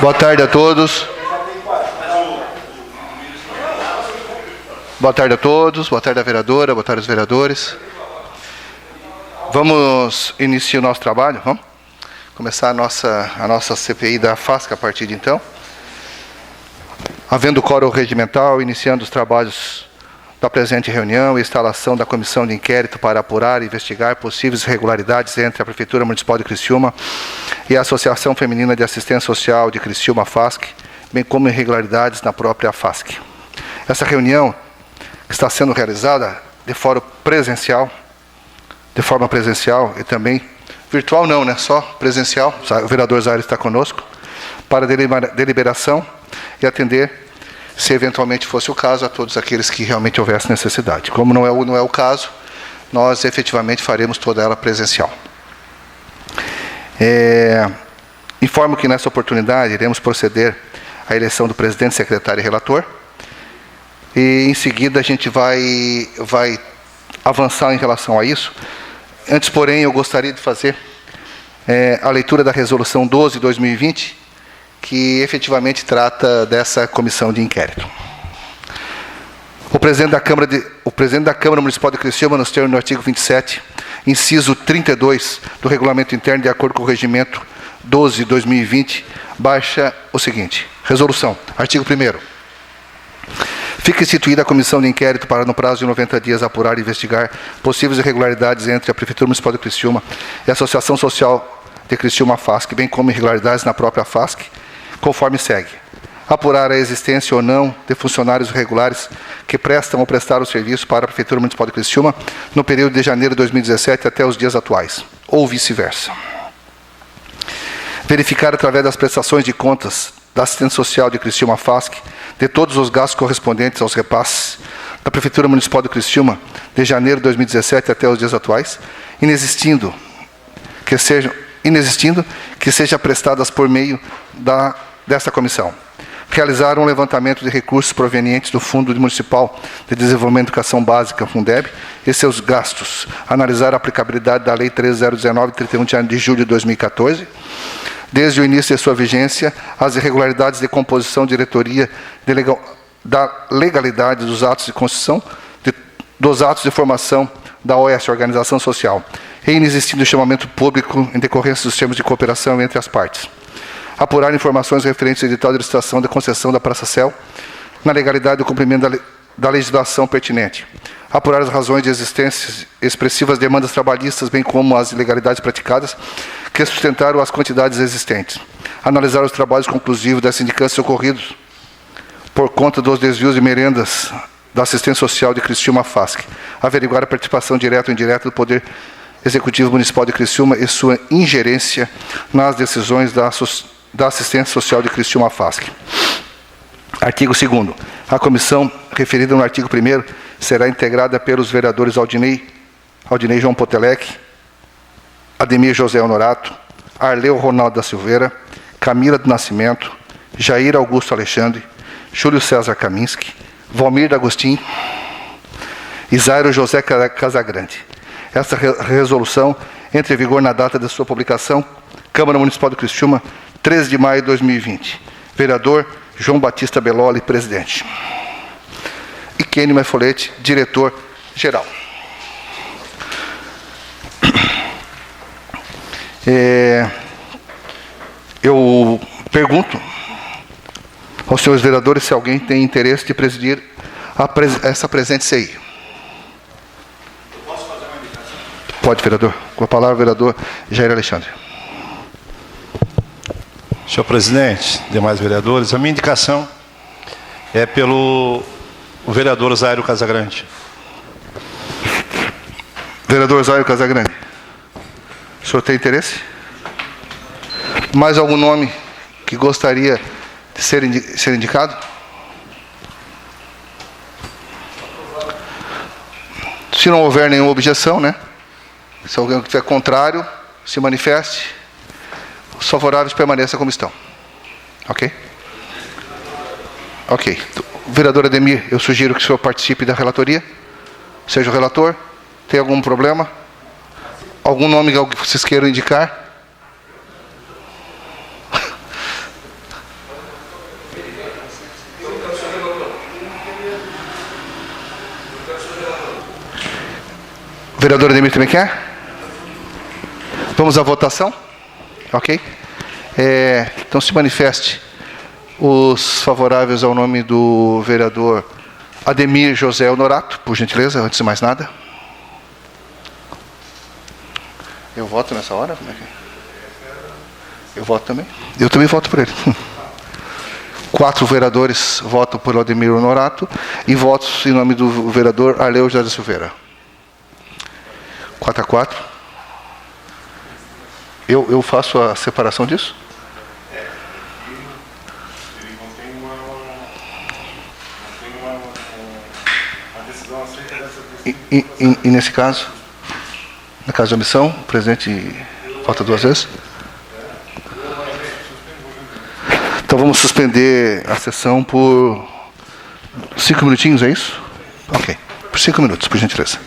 Boa tarde a todos. Boa tarde a todos. Boa tarde à vereadora, boa tarde aos vereadores. Vamos iniciar o nosso trabalho, vamos? Começar a nossa CPI da FASC a partir de então. Havendo quórum regimental, iniciando os trabalhos da presente reunião e instalação da comissão de inquérito para apurar e investigar possíveis irregularidades entre a Prefeitura Municipal de Criciúma e a Associação Feminina de Assistência Social de Criciúma, FASC, bem como irregularidades na própria FASC. Essa reunião está sendo realizada de forma presencial e também virtual não, né? Só presencial. O vereador Zaire está conosco para deliberação e atender, se eventualmente fosse o caso, a todos aqueles que realmente houvesse necessidade. Como não é o caso, nós efetivamente faremos toda ela presencial. Informo que nessa oportunidade iremos proceder à eleição do presidente, secretário e relator. E em seguida a gente vai avançar em relação a isso. Antes, porém, eu gostaria de fazer a leitura da resolução 12 de 2020, que efetivamente trata dessa comissão de inquérito. O presidente da Câmara Municipal de Criciúma, nos termos do artigo 27, inciso 32 do Regulamento Interno, de acordo com o Regimento 12 de 2020, baixa o seguinte: resolução, artigo 1º. Fica instituída a comissão de inquérito para, no prazo de 90 dias, apurar e investigar possíveis irregularidades entre a Prefeitura Municipal de Criciúma e a Associação Social de Criciúma, FASC, bem como irregularidades na própria FASC, conforme segue: apurar a existência ou não de funcionários irregulares que prestam ou prestaram serviço para a Prefeitura Municipal de Criciúma no período de janeiro de 2017 até os dias atuais, ou vice-versa. Verificar, através das prestações de contas da Assistência Social de Criciúma, FASC, de todos os gastos correspondentes aos repasses da Prefeitura Municipal de Criciúma de janeiro de 2017 até os dias atuais, inexistindo que seja prestadas por meio desta comissão. Realizar um levantamento de recursos provenientes do Fundo Municipal de Desenvolvimento de Educação Básica, Fundeb, e seus gastos. Analisar a aplicabilidade da Lei 13.019, 31 de julho de 2014, desde o início de sua vigência, as irregularidades de composição, diretoria, da legalidade dos atos de construção, dos atos de formação da OS, Organização Social, e inexistindo chamamento público em decorrência dos termos de cooperação entre as partes. Apurar informações referentes ao edital de licitação da concessão da Praça Céu, na legalidade do cumprimento da legislação pertinente. Apurar as razões de existência expressivas demandas trabalhistas, bem como as ilegalidades praticadas que sustentaram as quantidades existentes. Analisar os trabalhos conclusivos das sindicâncias ocorridos por conta dos desvios de merendas da Assistência Social de Criciúma, FASC. Averiguar a participação direta ou indireta do Poder Executivo Municipal de Criciúma e sua ingerência nas decisões da Assistência Social de Criciúma, FASC. Artigo 2º. A comissão referida no artigo 1º será integrada pelos vereadores Aldinei João Potelec, Ademir José Honorato, Arleu Ronaldo da Silveira, Camila do Nascimento, Jair Augusto Alexandre, Júlio César Kaminski, Valmir D'Agostin e Zairo José Casagrande. Esta resolução entra em vigor na data de sua publicação, Câmara Municipal de Criciúma, 13 de maio de 2020. Vereador João Batista Belloli, presidente. E Kenny Maifolete, diretor-geral. Eu pergunto aos senhores vereadores se alguém tem interesse de presidir essa presente CI. Posso fazer uma indicação? Pode, vereador. Com a palavra, vereador Jair Alexandre. Senhor presidente, demais vereadores, a minha indicação é pelo vereador Zairo Casagrande. Vereador Zairo Casagrande. O senhor tem interesse? Mais algum nome que gostaria de ser indicado? Se não houver nenhuma objeção, né? Se alguém tiver contrário, se manifeste. Os favoráveis permaneçam como estão. Ok? Ok. Vereador Ademir, eu sugiro que o senhor participe da relatoria. Seja o relator. Tem algum problema? Algum nome que vocês queiram indicar? Vereador Ademir também quer? Vamos à votação? Ok? Então se manifeste os favoráveis ao nome do vereador Ademir José Honorato, por gentileza, antes de mais nada. Eu voto nessa hora? Como é que é? Eu voto também? Eu também voto por ele. 4 vereadores votam por Ademir Honorato e votos em nome do vereador Arleu José da Silveira. 4-4. Eu faço a separação disso? Ele não tem uma decisão aceita dessa E nesse caso, na caso de omissão, o presidente vota 2 vezes? Então vamos suspender a sessão por 5 minutinhos, é isso? Ok. Por 5 minutos, por gentileza.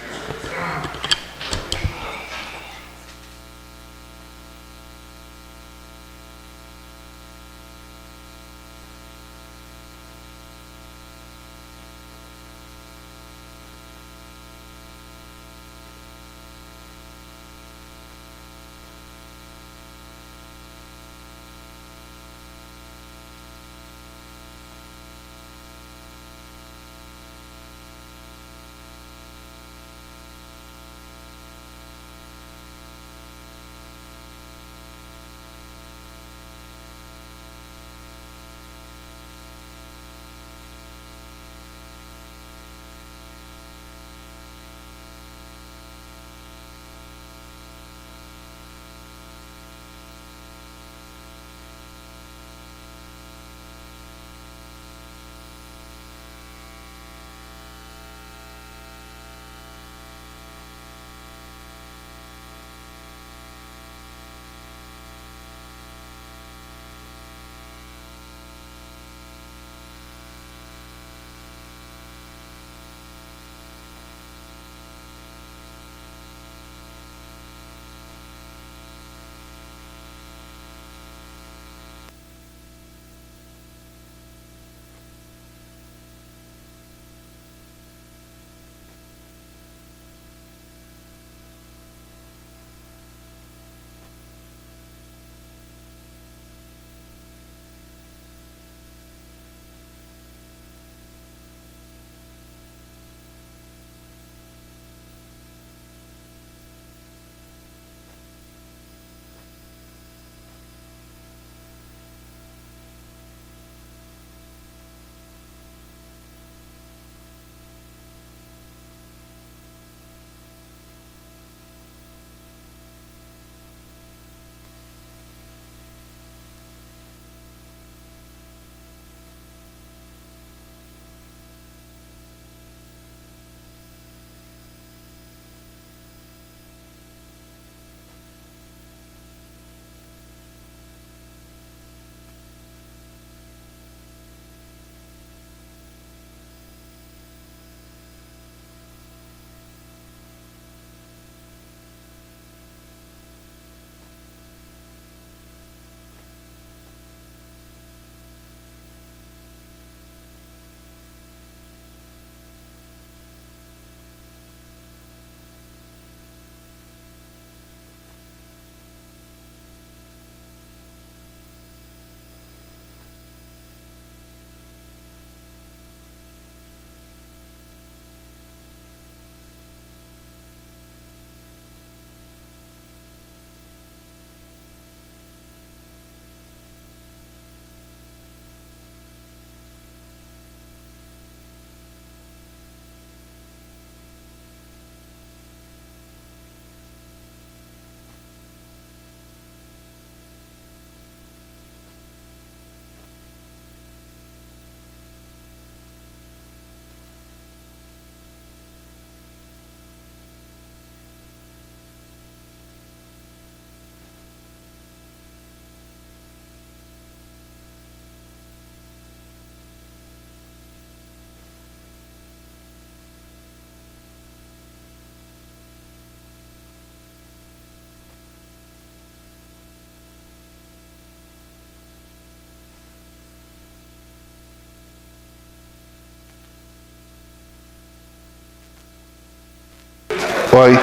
Oi.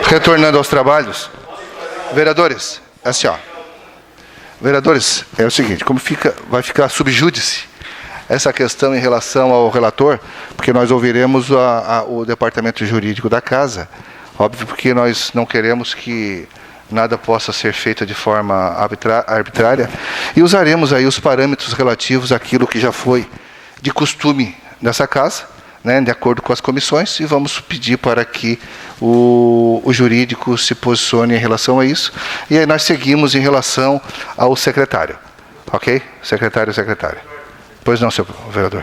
Retornando aos trabalhos. Vereadores, assim, ó. Vereadores, é o seguinte, vai ficar subjúdice essa questão em relação ao relator, porque nós ouviremos o departamento jurídico da casa, óbvio, porque nós não queremos que nada possa ser feito de forma arbitrária, e usaremos aí os parâmetros relativos àquilo que já foi de costume nessa casa, né, de acordo com as comissões, e vamos pedir para que o jurídico se posicione em relação a isso, e aí nós seguimos em relação ao secretário. Ok? Secretário. Pois não, senhor vereador.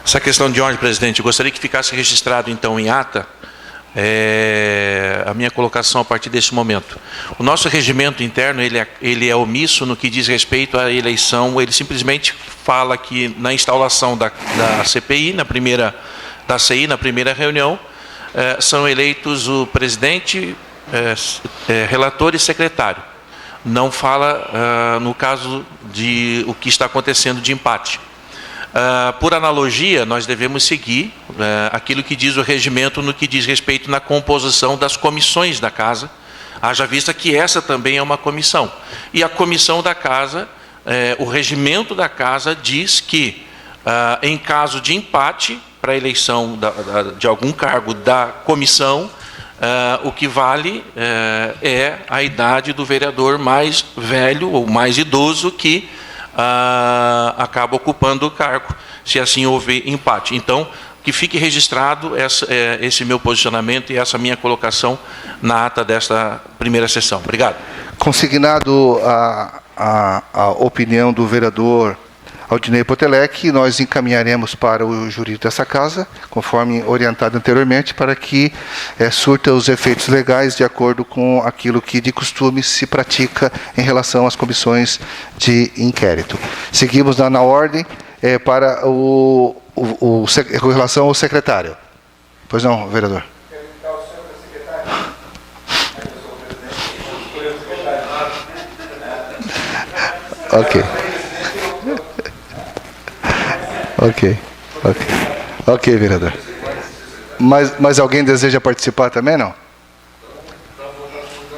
Essa questão de ordem, presidente, eu gostaria que ficasse registrado, então, em ata, a minha colocação a partir desse momento. O nosso regimento interno, ele é omisso no que diz respeito à eleição, ele simplesmente fala que na instalação da CPI, da CI, na primeira reunião, são eleitos o presidente, relator e secretário. Não fala no caso de o que está acontecendo de empate. Por analogia, nós devemos seguir aquilo que diz o regimento no que diz respeito na composição das comissões da casa, haja vista que essa também é uma comissão. E a comissão da casa, o regimento da casa diz que, em caso de empate para a eleição de algum cargo da comissão, o que vale é a idade do vereador mais velho ou mais idoso que acaba ocupando o cargo, se assim houver empate. Então, que fique registrado esse meu posicionamento e essa minha colocação na ata desta primeira sessão. Obrigado. Consignado a opinião do vereador Aldinei Potelec, nós encaminharemos para o jurídico dessa casa, conforme orientado anteriormente, para que surta os efeitos legais de acordo com aquilo que de costume se pratica em relação às comissões de inquérito. Seguimos na ordem para com relação ao secretário. Pois não, vereador. Ok. Ok, vereador. Mas alguém deseja participar também, não?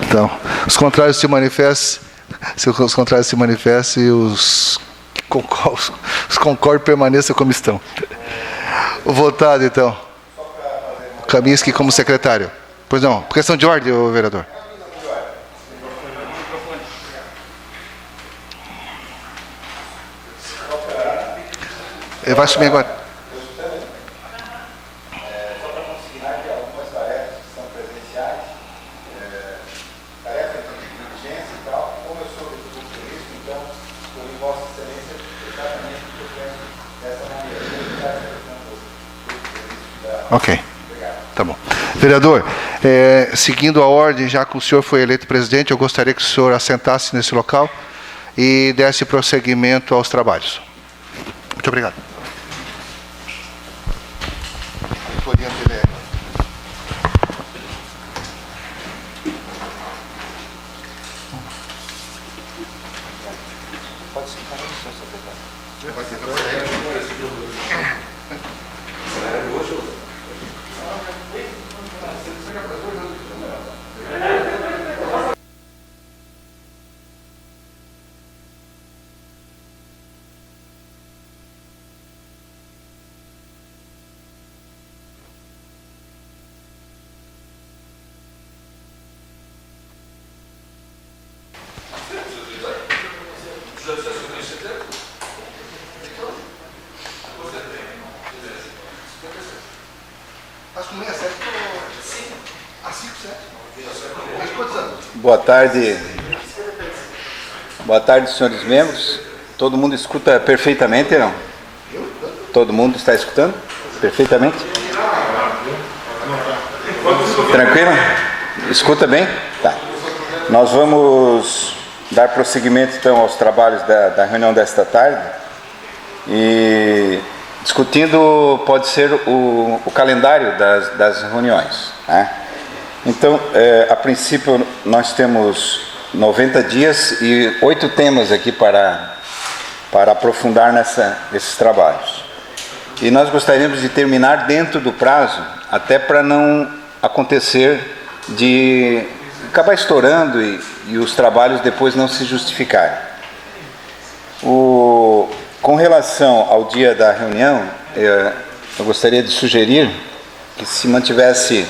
Então, os contrários se manifestem, e os que concordam permaneçam como estão. O votado, então. Kaminski como secretário. Pois não, por questão de ordem, vereador. Ele vai assumir agora. Só para consignar que algumas tarefas que são presenciais, tarefas de diligência e tal, como eu sou do turismo, então, escolhi Vossa Excelência exatamente o que eu penso dessa maneira. Ok. Tá bom. Vereador, seguindo a ordem, já que o senhor foi eleito presidente, eu gostaria que o senhor assentasse nesse local e desse prosseguimento aos trabalhos. Muito obrigado. Boa tarde. Boa tarde, senhores membros. Todo mundo escuta perfeitamente, não? Todo mundo está escutando perfeitamente? Tranquilo? Escuta bem? Tá. Nós vamos dar prosseguimento, então, aos trabalhos da reunião desta tarde. E discutindo, pode ser o calendário das reuniões, né? Então, a princípio, nós temos 90 dias e 8 temas aqui para para aprofundar nesses trabalhos. E nós gostaríamos de terminar dentro do prazo, até para não acontecer de acabar estourando e os trabalhos depois não se justificarem. Com relação ao dia da reunião, eu gostaria de sugerir que se mantivesse,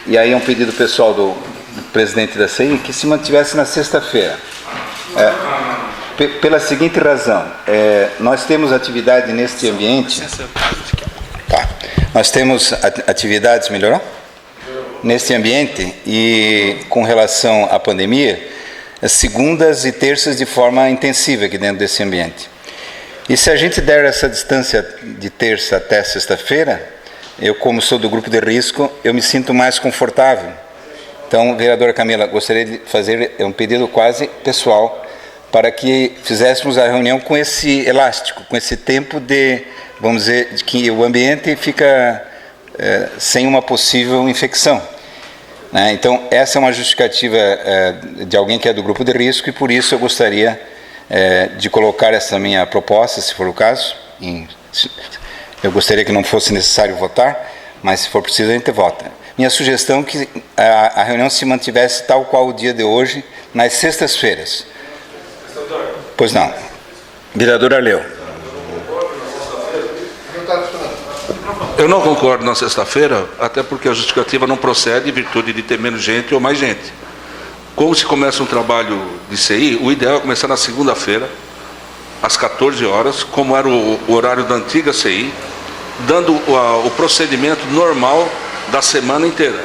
e aí é um pedido pessoal do presidente da CI, que se mantivesse na sexta-feira. Pela seguinte razão, nós temos atividade neste ambiente. Nós temos atividades, melhorou? Neste ambiente, e com relação à pandemia, segundas e terças de forma intensiva aqui dentro desse ambiente. E se a gente der essa distância de terça até sexta-feira, eu, como sou do grupo de risco, eu me sinto mais confortável. Então, vereadora Camila, gostaria de fazer um pedido quase pessoal para que fizéssemos a reunião com esse elástico, com esse tempo de, vamos dizer, de que o ambiente fica sem uma possível infecção. Né? Então, essa é uma justificativa de alguém que é do grupo de risco, e por isso eu gostaria de colocar essa minha proposta, se for o caso. Eu gostaria que não fosse necessário votar, mas se for preciso a gente vota. Minha sugestão é que a reunião se mantivesse tal qual o dia de hoje, nas sextas-feiras. Pois não. Vereador Arleu. Eu não concordo na sexta-feira, até porque a justificativa não procede em virtude de ter menos gente ou mais gente. Como se começa um trabalho de CI, o ideal é começar na segunda-feira, às 14 horas, como era o horário da antiga CI, dando o procedimento normal da semana inteira.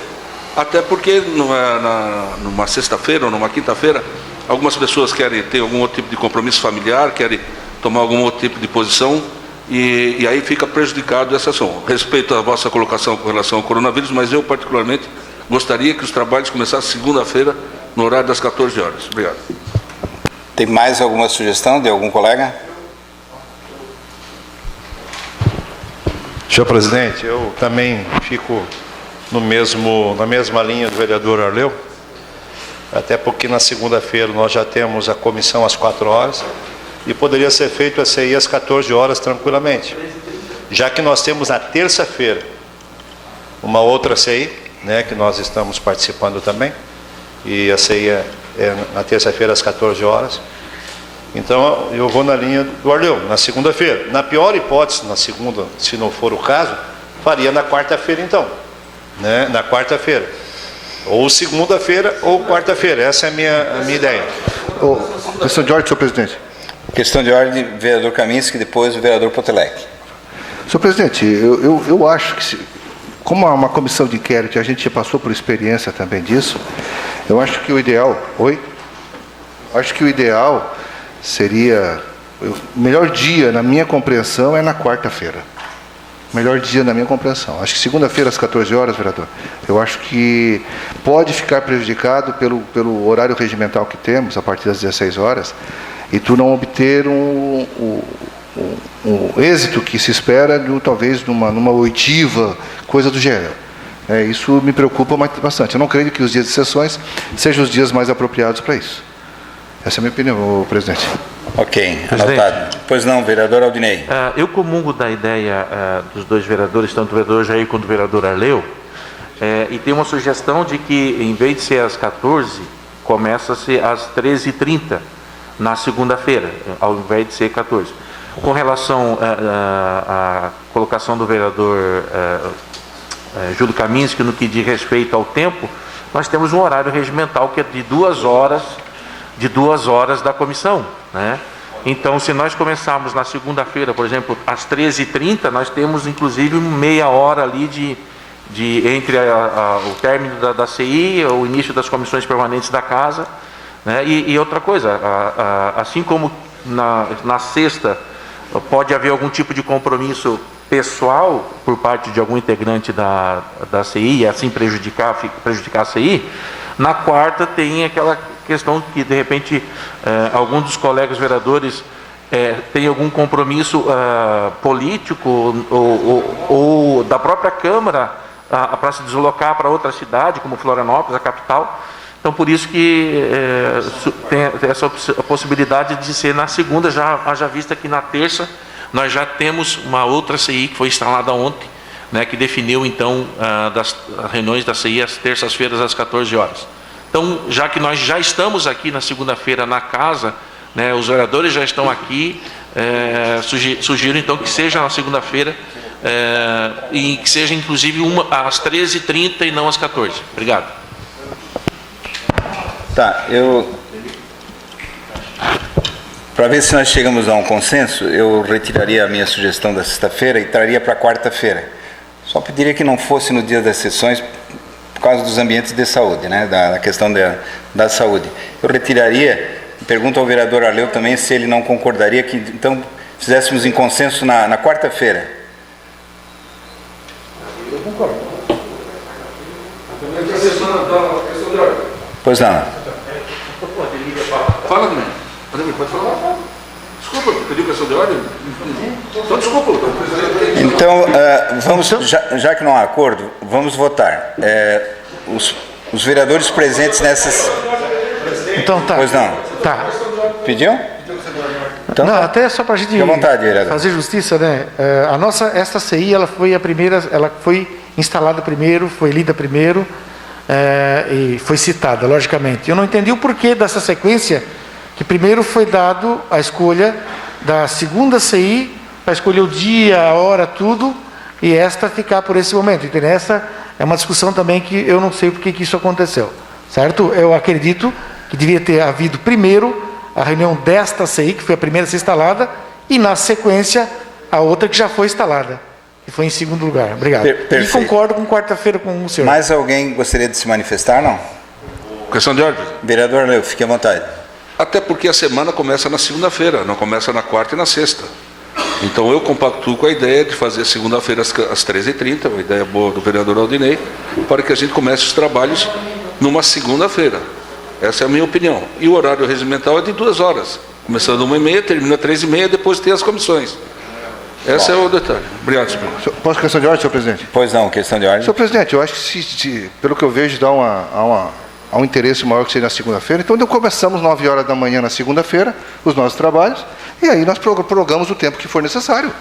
Até porque numa sexta-feira ou numa quinta-feira, algumas pessoas querem ter algum outro tipo de compromisso familiar, querem tomar algum outro tipo de posição, e aí fica prejudicado essa ação. Respeito à vossa colocação com relação ao coronavírus, mas eu particularmente gostaria que os trabalhos começassem segunda-feira, no horário das 14 horas. Obrigado. Tem mais alguma sugestão de algum colega? Senhor presidente, eu também fico na mesma linha do vereador Arleu, até porque na segunda-feira nós já temos a comissão às 4 horas, e poderia ser feito a CI às 14 horas tranquilamente, já que nós temos na terça-feira uma outra CI, né, que nós estamos participando também, e a CI é na terça-feira às 14 horas. Então eu vou na linha do Arleu, na segunda-feira. Na pior hipótese, na segunda, se não for o caso, faria na quarta-feira então, né, na quarta-feira, ou segunda-feira ou quarta-feira. Essa é a minha ideia. Questão de ordem, senhor presidente. Questão de ordem, vereador Kaminski, depois o vereador Potelec. Senhor presidente, eu acho que, como há uma comissão de inquérito e a gente já passou por experiência também disso, eu acho que o ideal... Oi? Acho que o ideal seria... O melhor dia, na minha compreensão, é na quarta-feira. Melhor dia na minha compreensão. Acho que segunda-feira às 14 horas, vereador, eu acho que pode ficar prejudicado pelo horário regimental que temos, a partir das 16 horas, e tu não obter um êxito que se espera, talvez numa oitiva, coisa do gênero. Isso me preocupa bastante. Eu não creio que os dias de sessões sejam os dias mais apropriados para isso. Essa é a minha opinião, presidente. Ok, anotado. Pois não, vereador Aldinei. Eu comungo da ideia dos dois vereadores, tanto o vereador Jair quanto o vereador Arleu, e tem uma sugestão de que, em vez de ser às 14, começa-se às 13h30, na segunda-feira, ao invés de ser 14. Com relação à colocação do vereador Júlio Kaminski no que diz respeito ao tempo, nós temos um horário regimental que é de 2 horas da comissão, né? Então, se nós começarmos na segunda-feira, por exemplo, às 13h30, nós temos inclusive meia hora ali entre o término da CI, o início das comissões permanentes da casa, né? E outra coisa, assim como na sexta pode haver algum tipo de compromisso pessoal por parte de algum integrante da CI e assim prejudicar a CI, na quarta tem aquela questão que de repente algum dos colegas vereadores tem algum compromisso político ou da própria Câmara para se deslocar para outra cidade, como Florianópolis, a capital. Então, por isso que tem essa possibilidade de ser na segunda, haja vista que na terça nós já temos uma outra CI que foi instalada ontem, né, que definiu, então, das reuniões da CI às terças-feiras às 14 horas. Então, já que nós já estamos aqui na segunda-feira na casa, né, os vereadores já estão aqui, sugiro, então, que seja na segunda-feira, e que seja, inclusive, às 13h30 e não às 14h. Obrigado. Tá, para ver se nós chegamos a um consenso, eu retiraria a minha sugestão da sexta-feira e traria para quarta-feira. Só pediria que não fosse no dia das sessões, por causa dos ambientes de saúde, né, da questão da saúde. Eu retiraria, pergunto ao vereador Arleu também se ele não concordaria que, então, fizéssemos em consenso na quarta-feira. Eu concordo. A questão de ordem. Pois não. Fala, Domingos. Pode falar? Desculpa, pediu questão de ordem? Então, desculpa. Então, vamos, já que não há acordo, vamos votar. Os vereadores presentes nessas... Então tá. Pois não. Tá. Pediu? Então, não, até só para a gente fique à vontade, vereador. fazer justiça, né? Esta CI, ela foi a primeira, ela foi instalada primeiro, foi lida primeiro, e foi citada, logicamente. Eu não entendi o porquê dessa sequência, que primeiro foi dado a escolha da segunda CI, para escolher o dia, a hora, tudo, e esta ficar por esse momento. Então, essa é uma discussão também que eu não sei porque que isso aconteceu, certo? Eu acredito que devia ter havido primeiro a reunião desta CI, que foi a primeira a ser instalada, e na sequência a outra que já foi instalada, que foi em segundo lugar. Obrigado. E concordo com quarta-feira com o senhor. Mais alguém gostaria de se manifestar, não? Questão de ordem. Vereador Arleu, fique à vontade. Até porque a semana começa na segunda-feira, não começa na quarta e na sexta. Então eu compactuo com a ideia de fazer segunda-feira às 13h30, uma ideia boa do vereador Aldinei, para que a gente comece os trabalhos numa segunda-feira. Essa é a minha opinião. E o horário regimental é de 2 horas. Começando 1h30, termina 3h30, depois tem as comissões. Esse é o detalhe. Obrigado, senhor. Posso questão de ordem, senhor presidente? Pois não, questão de ordem. Senhor presidente, eu acho que, pelo que eu vejo, dá há um interesse maior que seja na segunda-feira. Então, começamos 9 horas da manhã na segunda-feira, os nossos trabalhos, e aí nós prorrogamos o tempo que for necessário.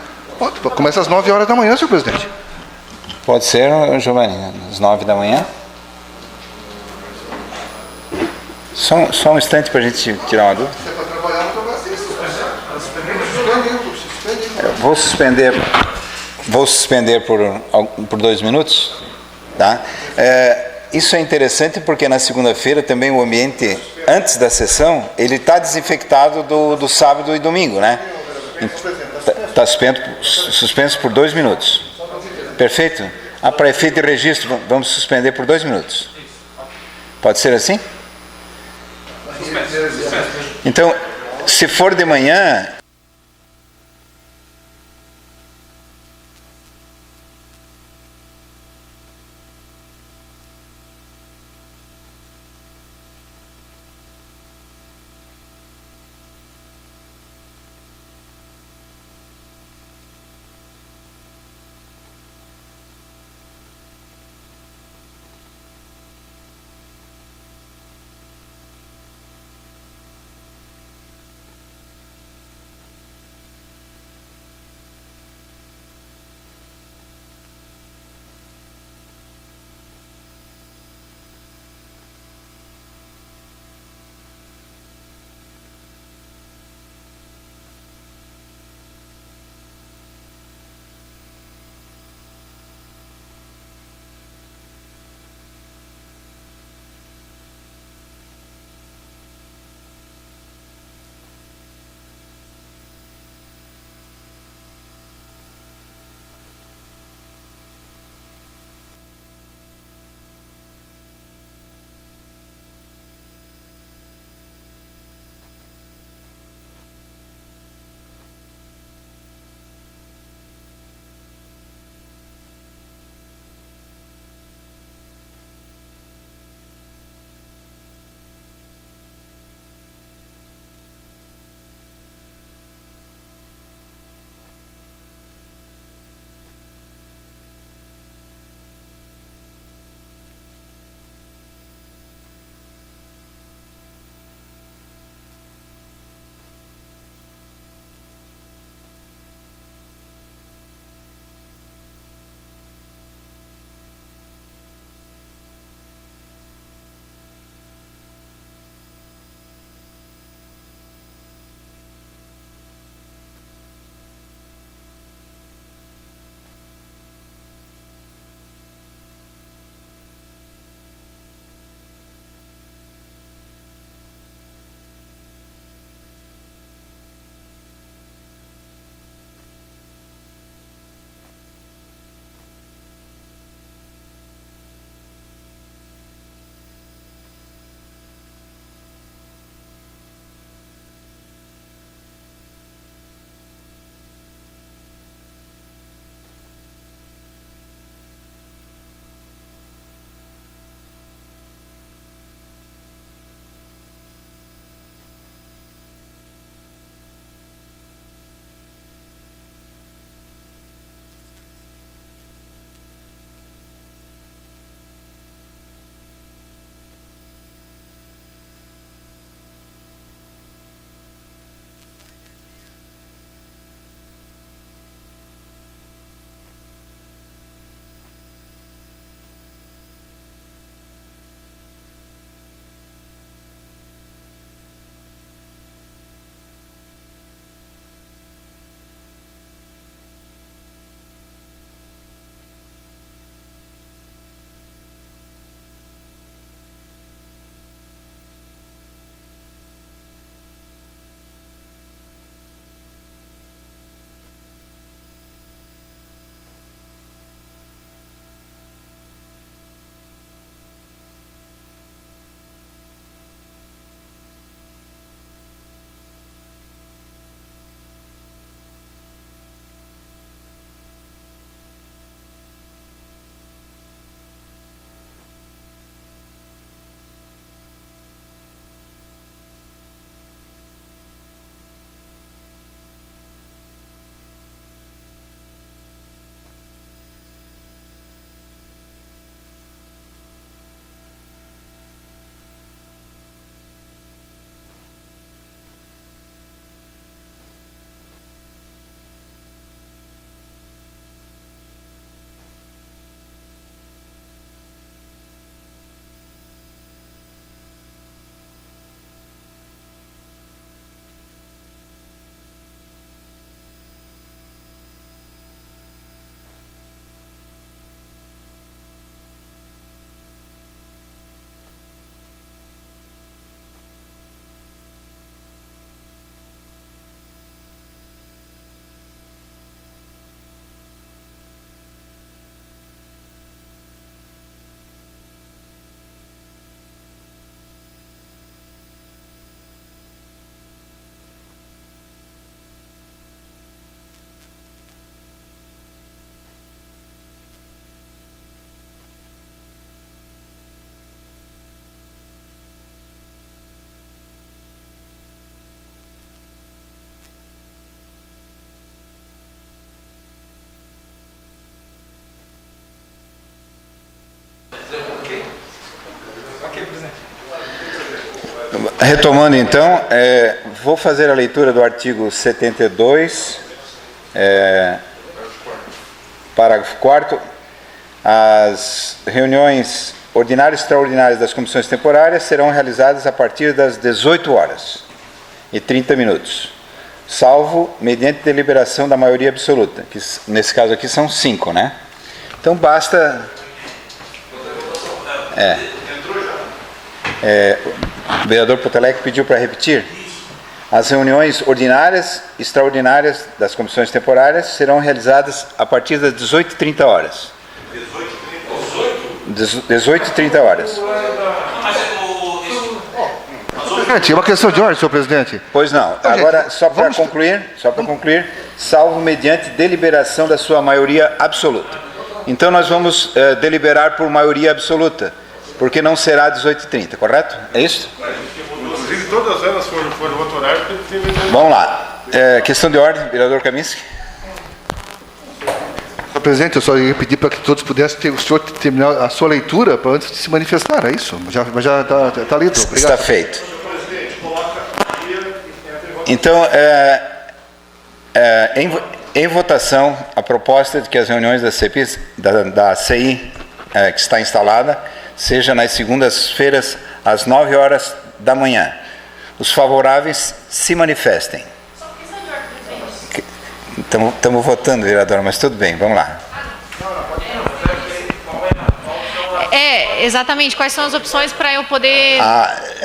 Começa às 9 horas da manhã, senhor presidente. Pode ser, Giovanni, às 9 da manhã? Só um instante para a gente tirar uma dúvida. Se é para trabalhar, não trabalha assim. Vou suspender por 2 minutos. Tá? Isso é interessante porque na segunda-feira também o ambiente, antes da sessão, ele está desinfectado do sábado e domingo, né? Está suspenso por 2 minutos. Perfeito? Para efeito de registro, vamos suspender por 2 minutos. Pode ser assim? Então, se for de manhã... Retomando então, vou fazer a leitura do artigo 72, parágrafo 4º. As reuniões ordinárias e extraordinárias das comissões temporárias serão realizadas a partir das 18h30, salvo mediante deliberação da maioria absoluta, que nesse caso aqui são 5, né? Então basta... o vereador Potelec pediu para repetir. As reuniões ordinárias e extraordinárias das comissões temporárias serão realizadas a partir das 18h30. 18h30. Presidente, é uma questão de ordem, senhor presidente. Pois não. Agora, só para concluir, salvo mediante deliberação da sua maioria absoluta. Então, nós vamos deliberar por maioria absoluta, porque não será 18h30, correto? É isso? Inclusive, todas elas foram no outro horário. Vamos lá. Questão de ordem, vereador Kaminski. Senhor presidente, eu só ia pedir para que todos pudessem ter o senhor terminar a sua leitura para antes de se manifestar, é isso? Mas já está lido. Obrigado. Está feito. Então, em votação, a proposta de que as reuniões da CI, que está instalada, seja nas segundas-feiras, às 9h da manhã. Os favoráveis se manifestem. Estamos votando, vereadora, mas tudo bem, vamos lá. Exatamente. Quais são as opções para eu poder...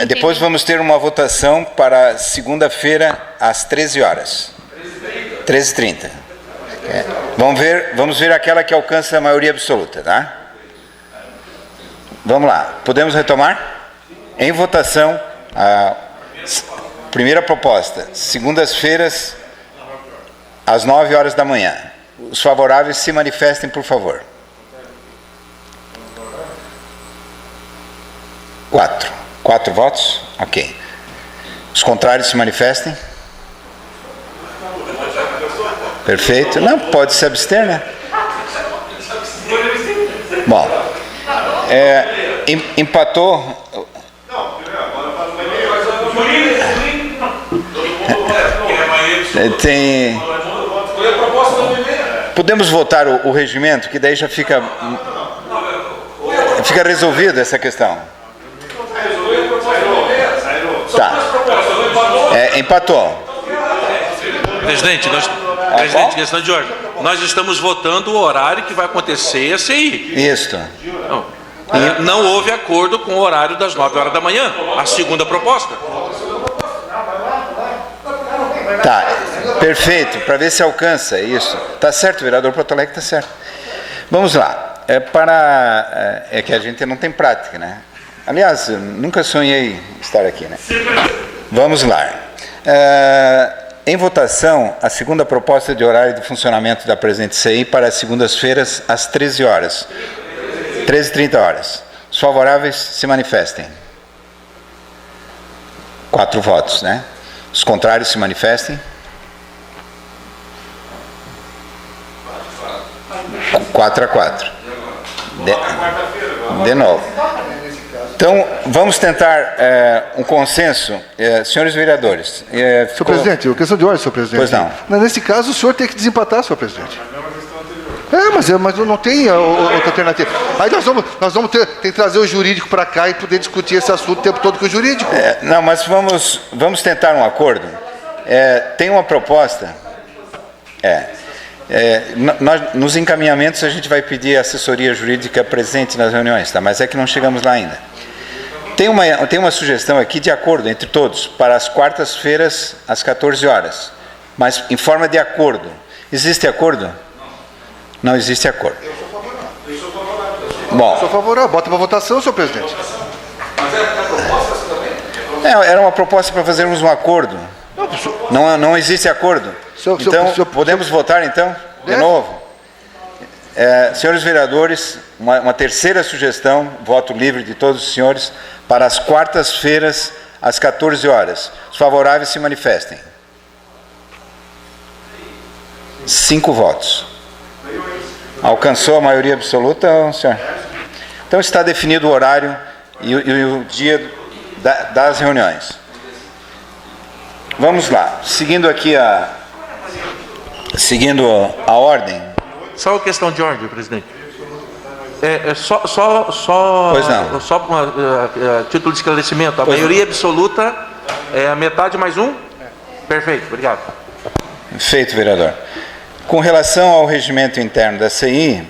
Depois vamos ter uma votação para segunda-feira, às 13h. 13h30. Vamos ver aquela que alcança a maioria absoluta, tá? Vamos lá. Podemos retomar? Em votação, a primeira proposta, segundas-feiras, às 9h da manhã. Os favoráveis se manifestem, por favor. 4 votos? Ok. Os contrários se manifestem? Perfeito. Não, pode se abster, né? Bom, empatou... Podemos votar o regimento, que daí já fica resolvida essa questão. Tá. Empatou. Presidente, questão de ordem. Nós estamos votando o horário que vai acontecer a CI. Isso. Não houve acordo com o horário das 9h da manhã. A segunda proposta. Tá, perfeito, para ver se alcança isso. Tá certo, vereador Potelec, tá certo. Vamos lá. É que a gente não tem prática, né? Aliás, eu nunca sonhei estar aqui, né? Vamos lá. Em votação, a segunda proposta de horário de funcionamento da presente CI para as segundas-feiras, às 13h. 13h30. Os favoráveis se manifestem. 4 votos, né? Os contrários se manifestem. 4-4. De novo. Então, vamos tentar um consenso, senhores vereadores. Senhor presidente, questão de ordem, senhor presidente. Pois não. Nesse caso, o senhor tem que desempatar, senhor presidente. Mas não tem outra alternativa. Aí nós vamos ter que trazer o jurídico para cá e poder discutir esse assunto o tempo todo com o jurídico. Não, mas vamos tentar um acordo. Tem uma proposta. Nos encaminhamentos a gente vai pedir assessoria jurídica presente nas reuniões, tá? Mas é que não chegamos lá ainda. Tem uma sugestão aqui de acordo entre todos para as quartas-feiras às 14h, mas em forma de acordo. Existe acordo? Não existe acordo. Bom. Sou favorável. Bota para votação, senhor presidente. Mas é a proposta também? Era uma proposta para fazermos um acordo. Não existe acordo. Então, podemos votar então? De novo? Senhores vereadores, uma terceira sugestão, voto livre de todos os senhores, para as quartas-feiras, às 14h. Os favoráveis se manifestem. 5 votos. Alcançou a maioria absoluta, senhor? Então está definido o horário e o dia das reuniões. Vamos lá. Seguindo a ordem. Só uma questão de ordem, presidente. Pois não. Só título de esclarecimento. A maioria absoluta é a metade mais um? Perfeito, obrigado. Feito, vereador. Com relação ao regimento interno da CI,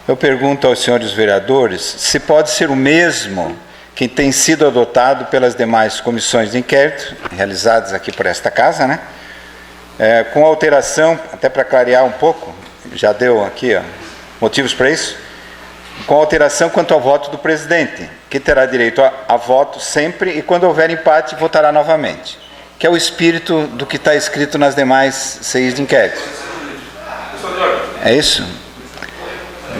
eu pergunto aos senhores vereadores se pode ser o mesmo que tem sido adotado pelas demais comissões de inquérito realizadas aqui por esta casa, né? Com alteração, até para clarear um pouco, já deu aqui motivos para isso, com alteração quanto ao voto do presidente, que terá direito a voto sempre e quando houver empate votará novamente, que é o espírito do que está escrito nas demais CIs de inquérito. É isso?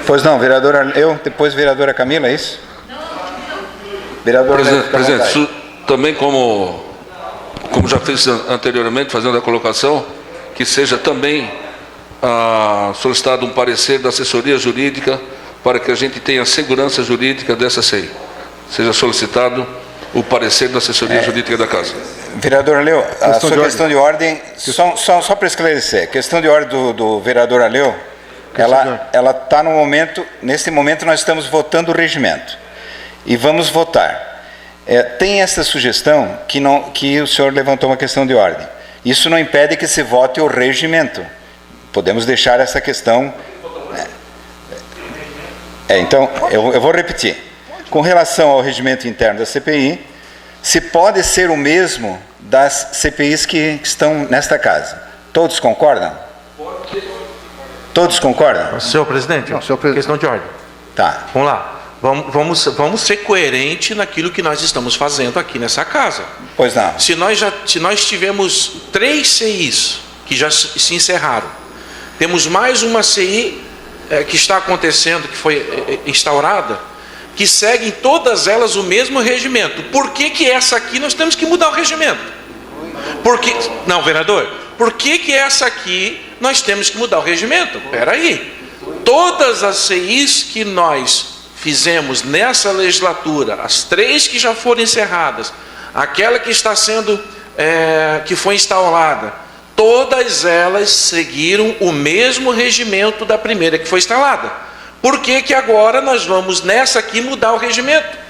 Pois não, vereador Arleu, depois vereadora Camila, é isso? Vereador Presidente, isso também como já fez anteriormente, fazendo a colocação, que seja também solicitado um parecer da assessoria jurídica para que a gente tenha segurança jurídica dessa CI. Seja solicitado o parecer da assessoria jurídica da Casa. Vereador Arleu, a sua questão de ordem, só para esclarecer, a questão de ordem do vereador Arleu, ela está nesse momento nós estamos votando o regimento. E vamos votar. Tem essa sugestão que o senhor levantou uma questão de ordem. Isso não impede que se vote o regimento. Podemos deixar essa questão... então, eu vou repetir. Com relação ao regimento interno da CPI, se pode ser o mesmo das CPIs que estão nesta casa. Todos concordam? Todos concordam? Senhor presidente, Não, senhor presidente. questão de ordem. Tá. Vamos lá. Vamos ser coerentes naquilo que nós estamos fazendo aqui nessa casa. Pois não. Se nós tivemos 3 CIs que já se encerraram, temos mais uma CI que está acontecendo, que foi instaurada, que seguem todas elas o mesmo regimento. Por que essa aqui nós temos que mudar o regimento? Não, vereador, por que essa aqui nós temos que mudar o regimento? Espera aí. Todas as CIs que nós fizemos nessa legislatura, as 3 que já foram encerradas, aquela que está sendo, que foi instalada, todas elas seguiram o mesmo regimento da primeira que foi instalada. Por que agora nós vamos nessa aqui mudar o regimento?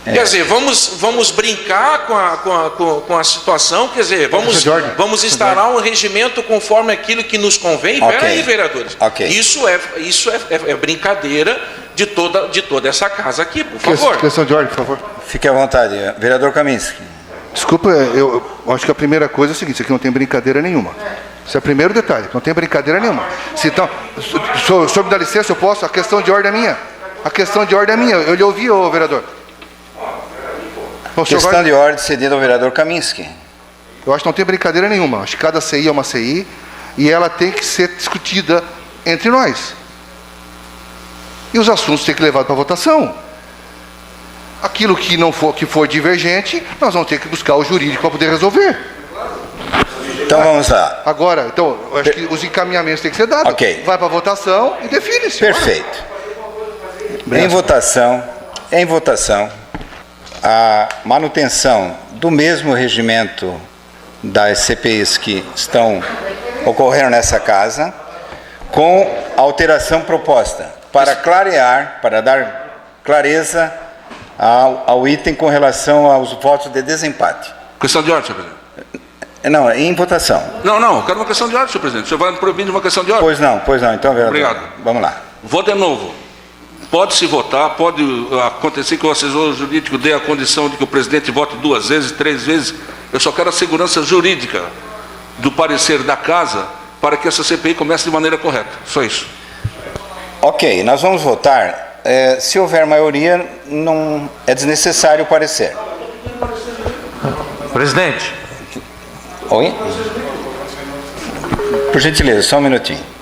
Quer dizer, vamos brincar com a situação, quer dizer, vamos instaurar um regimento conforme aquilo que nos convém? Espera aí, vereadores. Isso é brincadeira de toda essa casa aqui, por favor. Questão de ordem, por favor. Fique à vontade. Vereador Kaminski. Desculpa, eu acho que a primeira coisa é o seguinte, isso aqui não tem brincadeira nenhuma. Esse é o primeiro detalhe, não tem brincadeira nenhuma. Se então, senhor me dá licença, eu posso? A questão de ordem é minha. A questão de ordem é minha. Eu lhe ouvi, ô vereador. Questão de ordem cedida ao vereador Kaminski. Eu acho que não tem brincadeira nenhuma. Acho que cada CI é uma CI e ela tem que ser discutida entre nós. E os assuntos têm que levar para votação. Aquilo que for divergente, nós vamos ter que buscar o jurídico para poder resolver. Então vamos lá. Agora, então, eu acho que os encaminhamentos têm que ser dados. Vai para a votação e define-se. Perfeito. Em votação, a manutenção do mesmo regimento das CPIs que estão ocorrendo nessa casa, com a alteração proposta, para clarear, para dar clareza ao item com relação aos votos de desempate. Questão de ordem, senhor presidente. Não, em votação. Não, eu quero uma questão de ordem, senhor presidente. O senhor vai me proibir de uma questão de ordem? Pois não. Então, vereador. Obrigado. Vamos lá. Vou de novo. Pode-se votar, pode acontecer que o assessor jurídico dê a condição de que o presidente vote 2 vezes, 3 vezes. Eu só quero a segurança jurídica do parecer da casa para que essa CPI comece de maneira correta. Só isso. Ok, nós vamos votar. Se houver maioria, não é desnecessário o parecer. Presidente. Oi? Por gentileza, só um minutinho.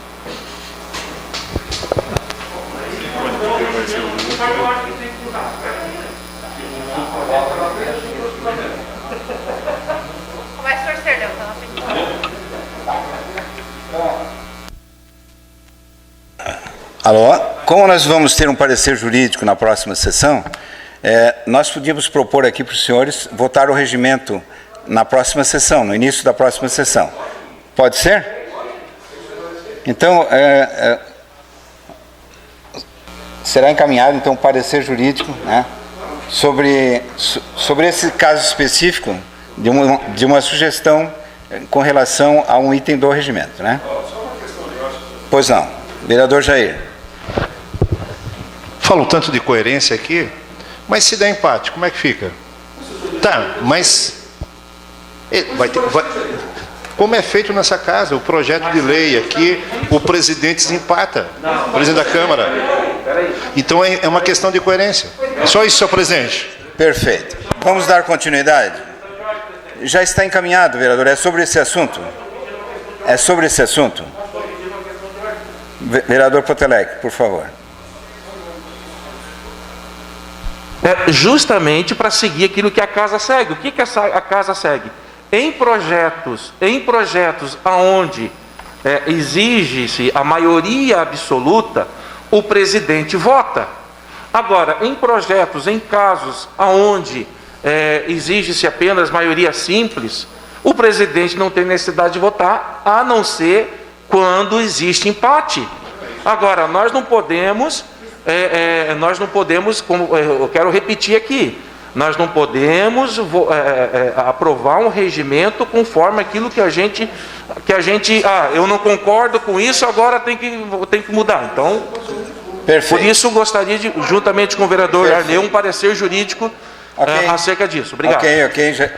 Alô? Como nós vamos ter um parecer jurídico na próxima sessão, nós podíamos propor aqui para os senhores votar o regimento na próxima sessão, no início da próxima sessão. Pode ser? Então, será encaminhado então um parecer jurídico, né, sobre esse caso específico de uma sugestão com relação a um item do regimento, né? Pois não, vereador Jair. Fala um tanto de coerência aqui, mas se der empate, como é que fica? Tá, mas como é feito nessa casa, o projeto de lei aqui, o presidente desempata, o presidente da Câmara. Então é uma questão de coerência. Só isso, senhor presidente. Perfeito. Vamos dar continuidade? Já está encaminhado, vereador. É sobre esse assunto? É sobre esse assunto? Vereador Potelec, por favor. Justamente para seguir aquilo que a casa segue. O que a casa segue? Em projetos onde exige-se a maioria absoluta, o presidente vota. Agora, em projetos, em casos onde exige-se apenas maioria simples, o presidente não tem necessidade de votar, a não ser quando existe empate. Agora, nós não podemos, como eu quero repetir aqui, nós não podemos aprovar um regimento conforme aquilo que a gente, eu não concordo com isso, agora tem que mudar. Então, perfeito. Por isso gostaria de, juntamente com o vereador Arleu, um parecer jurídico acerca disso. Obrigado. Ok.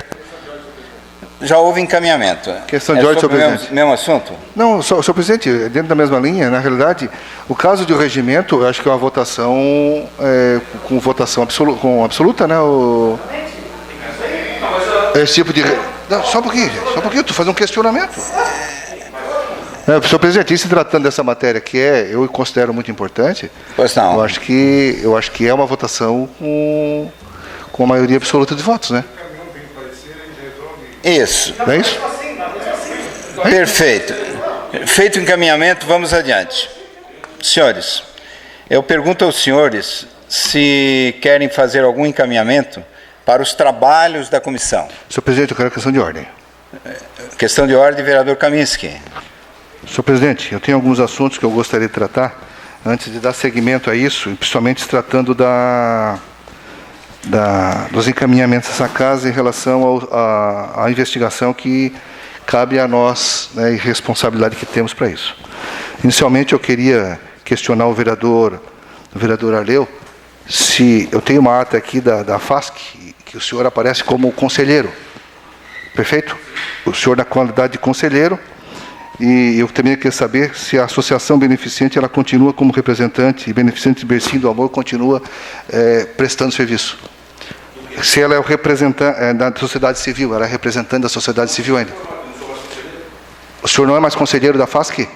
Já houve encaminhamento. Questão de ordem, senhor presidente. Mesmo assunto? Não, senhor presidente, dentro da mesma linha, na realidade, o caso de regimento, eu acho que é uma votação com votação absoluta, né? Esse tipo de... Não, só um pouquinho, gente, estou fazendo um questionamento. Senhor presidente, e se tratando dessa matéria que eu considero muito importante, pois não. Eu acho que é uma votação com a maioria absoluta de votos, né? Isso. Não é isso? Perfeito. Feito o encaminhamento, vamos adiante. Senhores, eu pergunto aos senhores se querem fazer algum encaminhamento para os trabalhos da comissão. Senhor presidente, eu quero questão de ordem. Questão de ordem, vereador Kaminski. Senhor presidente, eu tenho alguns assuntos que eu gostaria de tratar antes de dar seguimento a isso, principalmente se tratando dos encaminhamentos dessa casa em relação à investigação que cabe a nós, né, e responsabilidade que temos para isso. Inicialmente, eu queria questionar o vereador Arleu, se eu tenho uma ata aqui da FASC, que o senhor aparece como conselheiro, perfeito? O senhor na qualidade de conselheiro, e eu também queria saber se a associação beneficente ela continua como representante, e beneficente Bercinho do Amor continua prestando serviço. Se ela é o representante da sociedade civil, ela é representante da sociedade civil ainda. O senhor não é mais conselheiro da FASC?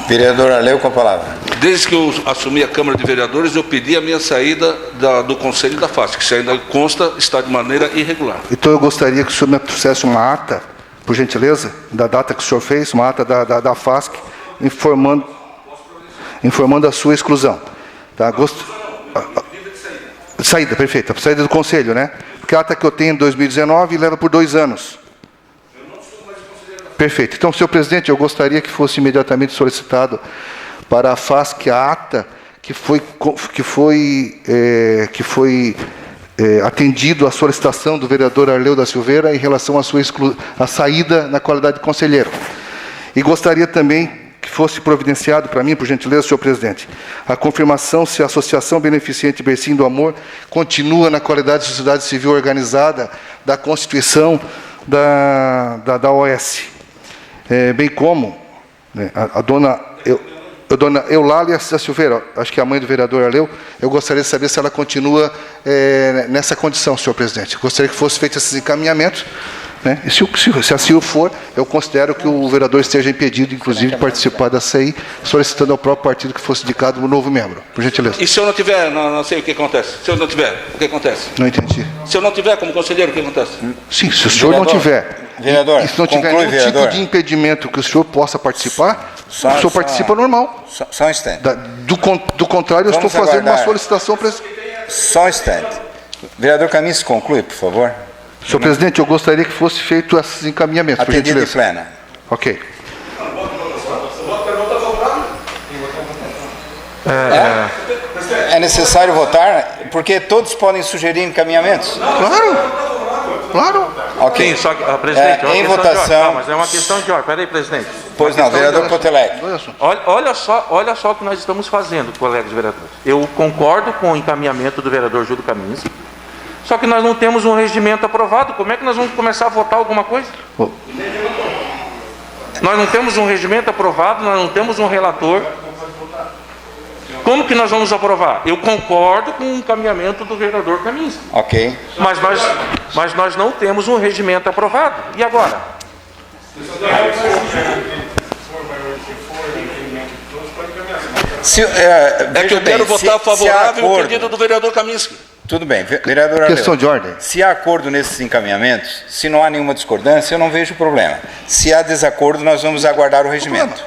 Vereador Arleu, com a palavra. Desde que eu assumi a Câmara de Vereadores, eu pedi a minha saída do Conselho da FASC, que se ainda consta, está de maneira irregular. Então eu gostaria que o senhor me trouxesse uma ata, por gentileza, da data que o senhor fez, uma ata da FASC, informando a sua exclusão. Tá? Saída, perfeita. Saída do Conselho, né? Porque a ata que eu tenho em 2019 leva por 2 anos. Perfeito. Então, senhor presidente, eu gostaria que fosse imediatamente solicitado para a FASC a ata que foi atendido à solicitação do vereador Arleu da Silveira em relação à sua saída na qualidade de conselheiro. E gostaria também que fosse providenciado para mim, por gentileza, senhor presidente, a confirmação se a Associação Beneficente Bercinho do Amor continua na qualidade de sociedade civil organizada da Constituição da OS. Bem como, né, a dona Eulália da Silveira, acho que é a mãe do vereador Arleu, eu gostaria de saber se ela continua nessa condição, senhor presidente. Gostaria que fossem feitos esses encaminhamentos, né? E se assim for, eu considero que o vereador esteja impedido, inclusive, de participar da CEI, solicitando ao próprio partido que fosse indicado um novo membro, por gentileza. E se eu não tiver, não sei o que acontece. Se eu não tiver, o que acontece? Não entendi. Se eu não tiver como conselheiro, o que acontece? Sim, se o senhor não tiver Vereador, e se não tiver conclui, nenhum vereador. tipo de impedimento que o senhor possa participar, o senhor participa normal. Só um instante. Do contrário, eu Vamos estou fazendo uma aguardar. solicitação para... Só um instante. Vereador Kaminski, conclui, por favor. Senhor presidente, eu gostaria que fosse feito esses encaminhamentos, por Atendido de gentileza. plena. Ok. É necessário votar, porque todos podem sugerir encaminhamentos. Claro. Ok. Sim, só que, presidente, é uma Em questão de ordem. votação. Não, mas é uma questão de ordem. Peraí, presidente. Pois não, vereador Potelec. Olha só o que nós estamos fazendo, colegas vereadores. Eu concordo com o encaminhamento do vereador Júlio Kaminski, só que nós não temos um regimento aprovado. Como é que nós vamos começar a votar alguma coisa? Nós não temos um regimento aprovado, nós não temos um relator. Como que nós vamos aprovar? Eu concordo com o encaminhamento do vereador Kaminski, Ok. mas nós não temos um regimento aprovado. E agora? É que eu quero votar favorável ao pedido do vereador Kaminski. Tudo bem, vereador Questão Arleu. de ordem. Se há acordo nesses encaminhamentos, se não há nenhuma discordância, eu não vejo problema. Se há desacordo, nós vamos aguardar o regimento.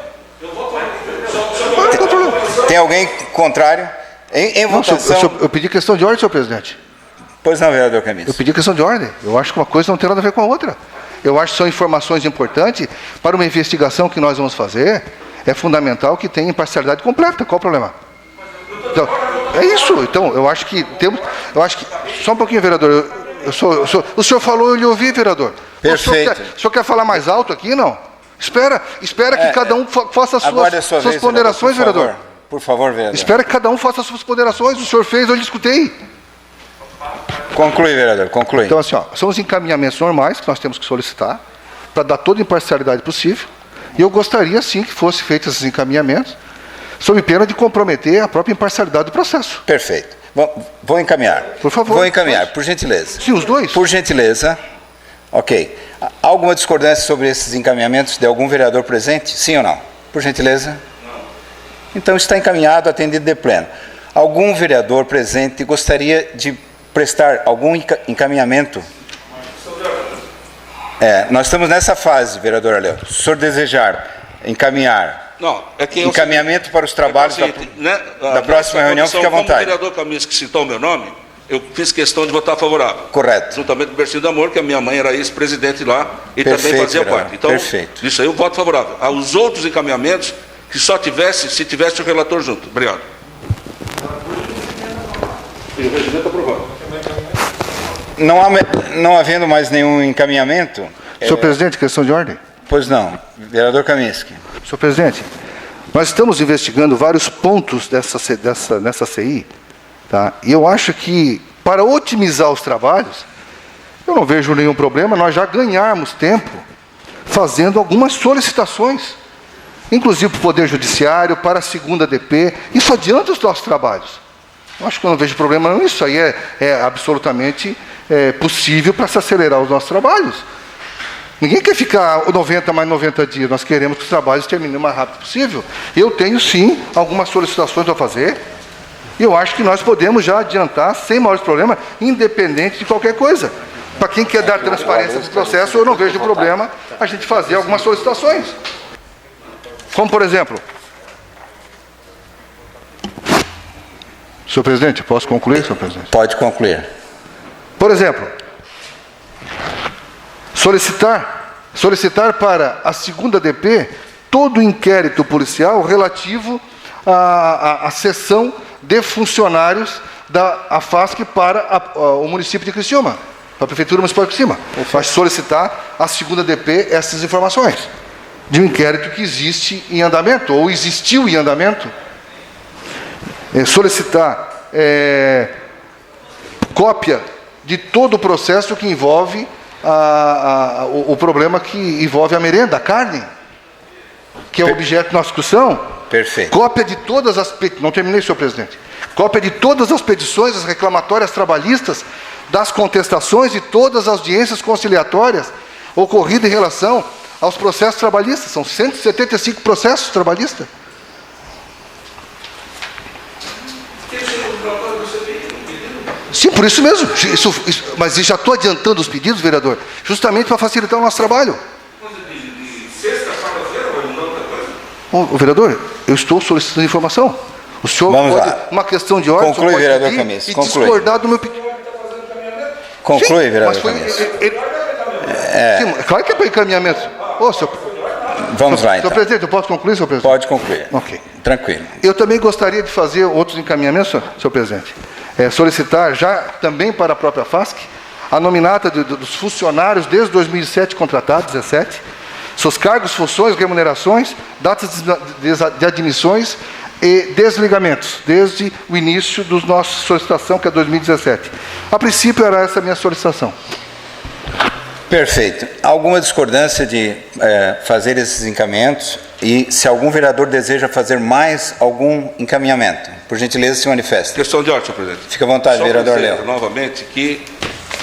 Tem alguém contrário? Em Não, votação... eu pedi questão de ordem, senhor presidente. Pois não, vereador Eu Kaminski. pedi questão de ordem. Eu acho que uma coisa não tem nada a ver com a outra. Eu acho que são informações importantes para uma investigação que nós vamos fazer. É fundamental que tenha imparcialidade completa. Qual o problema? Então, é isso. Então, eu acho que temos... Eu acho que... Só um pouquinho, vereador. O senhor falou, eu lhe ouvi, vereador. Perfeito. O senhor quer falar mais alto aqui, não? Espera que cada um faça as Aguarde a sua suas vez, ponderações, vereador. vereador. Por favor, vereador. Espera que cada um faça as suas ponderações. O senhor fez, eu lhe escutei. Conclui, vereador, conclui. Então, assim, são os encaminhamentos normais que nós temos que solicitar para dar toda a imparcialidade possível. E eu gostaria, sim, que fossem feitos esses encaminhamentos, sob pena de comprometer a própria imparcialidade do processo. Perfeito. Vou encaminhar. Por favor. Vou encaminhar, por gentileza. Sim, os dois. Por gentileza. Ok. Há alguma discordância sobre esses encaminhamentos de algum vereador presente? Sim ou não? Por gentileza. Não. Então está encaminhado, atendido de pleno. Algum vereador presente gostaria de prestar algum encaminhamento? Nós estamos nessa fase, vereador Arleu. Se o senhor desejar encaminhar Não, é que encaminhamento para os trabalhos da próxima reunião, fique à vontade. Como o vereador Kaminski citou o meu nome, eu fiz questão de votar favorável. Correto. Juntamente com o Bercinho da Amor, que a minha mãe era ex-presidente lá e Perfeito, também fazia vereador. parte. Então, Perfeito. isso aí eu voto favorável. Aos outros encaminhamentos, que só tivesse, se tivesse o relator junto. Obrigado. E o regimento aprovado. Não havendo mais nenhum encaminhamento... Senhor presidente, questão de ordem. Pois não. Vereador Kaminski. Senhor presidente, nós estamos investigando vários pontos nessa CI, tá? E eu acho que, para otimizar os trabalhos, eu não vejo nenhum problema nós já ganharmos tempo fazendo algumas solicitações, inclusive para o Poder Judiciário, para a segunda DP. Isso adianta os nossos trabalhos. Eu acho que eu não vejo problema não. Isso aí é absolutamente possível para se acelerar os nossos trabalhos. Ninguém quer ficar 90 mais 90 dias. Nós queremos que os trabalhos terminem o mais rápido possível. Eu tenho, sim, algumas solicitações a fazer. E eu acho que nós podemos já adiantar, sem maiores problemas, independente de qualquer coisa. Para quem quer dar transparência nesse processo, eu não vejo problema a gente fazer algumas solicitações. Como, por exemplo... Senhor presidente, posso concluir, senhor presidente? Pode concluir. Por exemplo, solicitar para a segunda DP todo o inquérito policial relativo à cessão de funcionários da AFASC para o município de Criciúma, para a Prefeitura Municipal de Criciúma. Vai solicitar à segunda DP essas informações de um inquérito que existe em andamento, ou existiu em andamento. Solicitar cópia de todo o processo que envolve o problema que envolve a merenda, a carne, que é o objeto da nossa discussão. Perfeito. Cópia de todas as... Não terminei, senhor presidente. Cópia de todas as petições, as reclamatórias trabalhistas, das contestações e todas as audiências conciliatórias ocorridas em relação aos processos trabalhistas. São 175 processos trabalhistas. Sim, por isso mesmo. Mas já estou adiantando os pedidos, vereador, justamente para facilitar o nosso trabalho. O vereador, eu estou solicitando informação. O senhor Vamos pode, lá. uma questão de ordem, Conclui, o senhor pode vereador pedir Camis, e conclui. discordar do meu pedido. Conclui, Sim, vereador mas foi, Camis. Sim, claro que é para encaminhamento. Vamos lá, Senhor então. presidente, eu posso concluir, senhor presidente? Pode concluir. Ok. Tranquilo. Eu também gostaria de fazer outros encaminhamentos, senhor presidente. Solicitar já também para a própria FASC a nominata dos funcionários desde 2007 contratados, 17, seus cargos, funções, remunerações, datas de admissões e desligamentos, desde o início da nossa solicitação, que é 2017. A princípio, era essa a minha solicitação. Perfeito. Alguma discordância de fazer esses encaminhamentos? E se algum vereador deseja fazer mais algum encaminhamento, por gentileza, se manifeste. Questão de ordem, senhor presidente. Fica à vontade, Só vereador dizer Léo. novamente que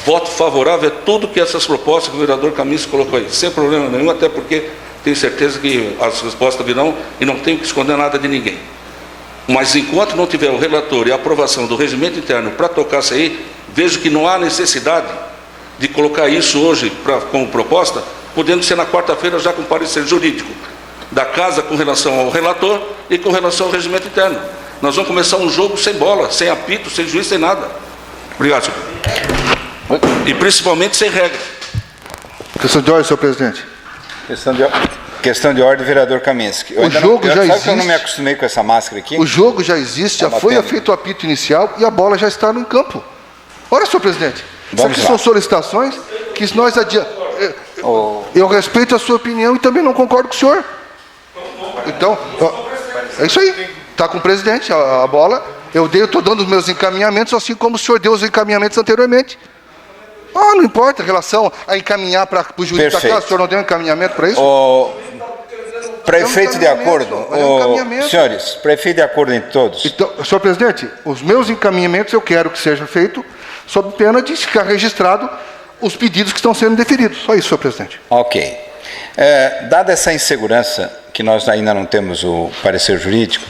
voto favorável a tudo que essas propostas que o vereador Camis colocou aí, sem problema nenhum, até porque tenho certeza que as respostas virão e não tenho que esconder nada de ninguém. Mas enquanto não tiver o relator e a aprovação do regimento interno para tocar isso aí, vejo que não há necessidade de colocar isso hoje como proposta, podendo ser na quarta-feira já com parecer jurídico da casa com relação ao relator e com relação ao regimento interno. Nós vamos começar um jogo sem bola, sem apito, sem juiz, sem nada. Obrigado, senhor. E principalmente sem regra. Questão de ordem, senhor presidente. Questão de ordem, vereador Kaminski. O jogo já sabe existe. que eu não me acostumei com essa máscara aqui? O jogo já existe, já foi feito o apito inicial e a bola já está no campo. Olha, senhor presidente, isso aqui são solicitações que nós adiantamos. Eu respeito a sua opinião e também não concordo com o senhor. Então, é isso aí. Está com o presidente, a bola. Eu estou dando os meus encaminhamentos, assim como o senhor deu os encaminhamentos anteriormente. Não importa, em relação a encaminhar para o juiz da casa, o senhor não deu um encaminhamento para isso? Prefeito de acordo, senhores, prefeito de acordo entre todos. Então, senhor presidente, os meus encaminhamentos eu quero que seja feito sob pena de ficar registrado os pedidos que estão sendo deferidos. Só isso, senhor presidente. Ok. Dada essa insegurança, que nós ainda não temos o parecer jurídico,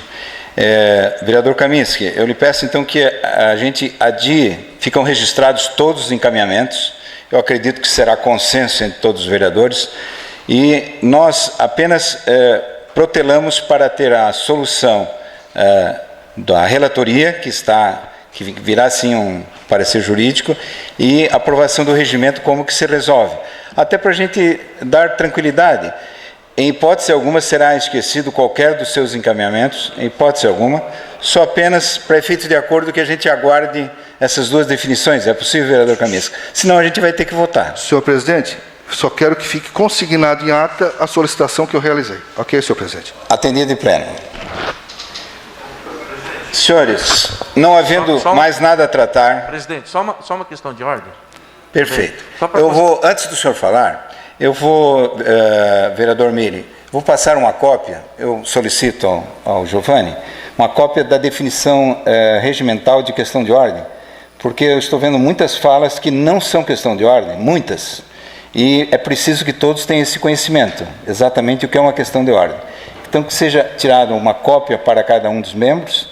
vereador Kaminski, eu lhe peço então que a gente adie, ficam registrados todos os encaminhamentos, eu acredito que será consenso entre todos os vereadores, e nós apenas protelamos para ter a solução da relatoria, que virá sim um parecer jurídico, e aprovação do regimento, como que se resolve. Até para a gente dar tranquilidade. Em hipótese alguma será esquecido qualquer dos seus encaminhamentos, em hipótese alguma, só apenas para efeito de acordo que a gente aguarde essas duas definições. É possível, vereador Kaminski? Senão a gente vai ter que votar. Senhor presidente, só quero que fique consignado em ata a solicitação que eu realizei. Ok, senhor presidente? Atendido em pleno. Senhores, não havendo mais nada a tratar... Presidente, só uma questão de ordem. Perfeito. Eu vou, antes do senhor falar, eu vou, vereador Miri, vou passar uma cópia, eu solicito ao Giovanni, uma cópia da definição regimental de questão de ordem, porque eu estou vendo muitas falas que não são questão de ordem, muitas, e é preciso que todos tenham esse conhecimento, exatamente o que é uma questão de ordem. Então, que seja tirada uma cópia para cada um dos membros,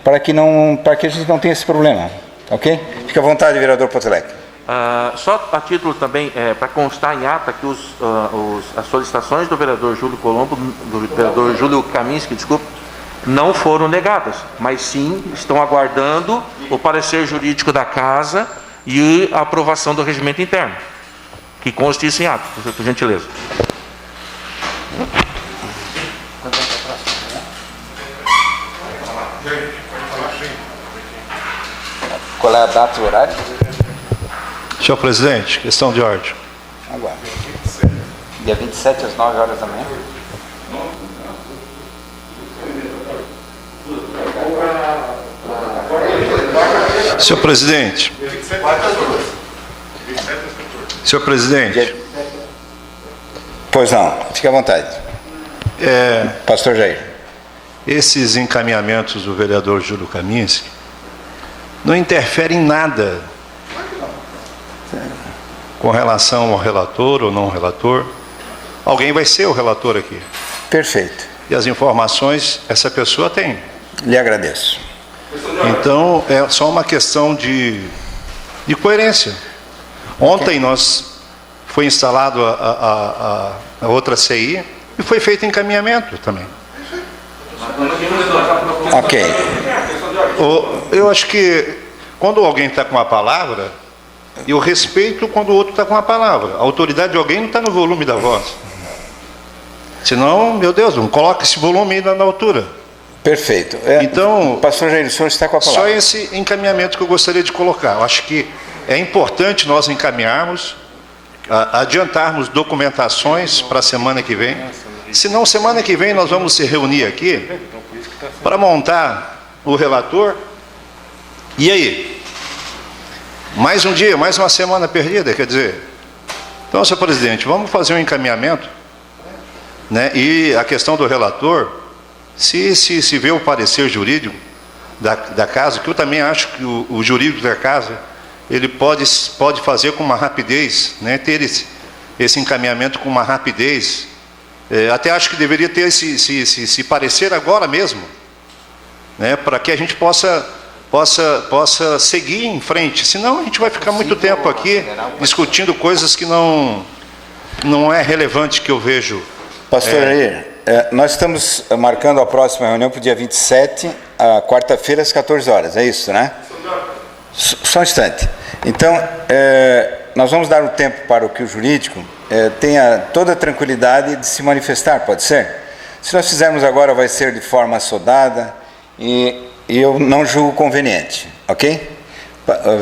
para que a gente não tenha esse problema, ok? Fique à vontade, vereador Potelec. Só a título também, para constar em ata que as solicitações do vereador Júlio Colombo, do vereador Júlio Kaminski, desculpa, não foram negadas, mas sim estão aguardando o parecer jurídico da casa e a aprovação do regimento interno, que conste isso em ata, por gentileza. Qual é a data e o horário? Senhor presidente, questão de ordem. Agora. Dia 27 às 9 horas da manhã. Senhor presidente. Senhor presidente. Pois não, fique à vontade. Pastor Jair. Esses encaminhamentos do vereador Júlio Kaminski não interferem em nada com relação ao relator ou não relator. Alguém vai ser o relator aqui. Perfeito. E as informações essa pessoa tem. Lhe agradeço. Então, é só uma questão de de coerência. Ontem foi instalado a outra CI e foi feito encaminhamento também. Ok. Eu acho que quando alguém está com a palavra, eu respeito quando o outro está com a palavra. A autoridade de alguém não está no volume da voz. Senão, meu Deus, não coloca esse volume na altura. Perfeito. Então, pastor Jair, o senhor está com a palavra. Só esse encaminhamento que eu gostaria de colocar. Eu acho que é importante nós encaminharmos, adiantarmos documentações para a semana que vem. Senão, semana que vem nós vamos se reunir aqui para montar o relator. E aí? Mais um dia, mais uma semana perdida, quer dizer. Então, senhor presidente, vamos fazer um encaminhamento, né? E a questão do relator, se vê o parecer jurídico da casa, que eu também acho que o jurídico da casa, ele pode fazer com uma rapidez, né? Ter esse encaminhamento com uma rapidez. Até acho que deveria ter esse parecer agora mesmo, né? Para que a gente possa seguir em frente. Senão a gente vai ficar muito tempo aqui discutindo coisas que não é relevante, que eu vejo. Pastor Jair, nós estamos marcando a próxima reunião para o dia 27, quarta-feira, às 14 horas. É isso, né? Só um instante. Então, nós vamos dar o tempo para que o jurídico tenha toda a tranquilidade de se manifestar, pode ser? Se nós fizermos agora, vai ser de forma assodada e eu não julgo conveniente, ok?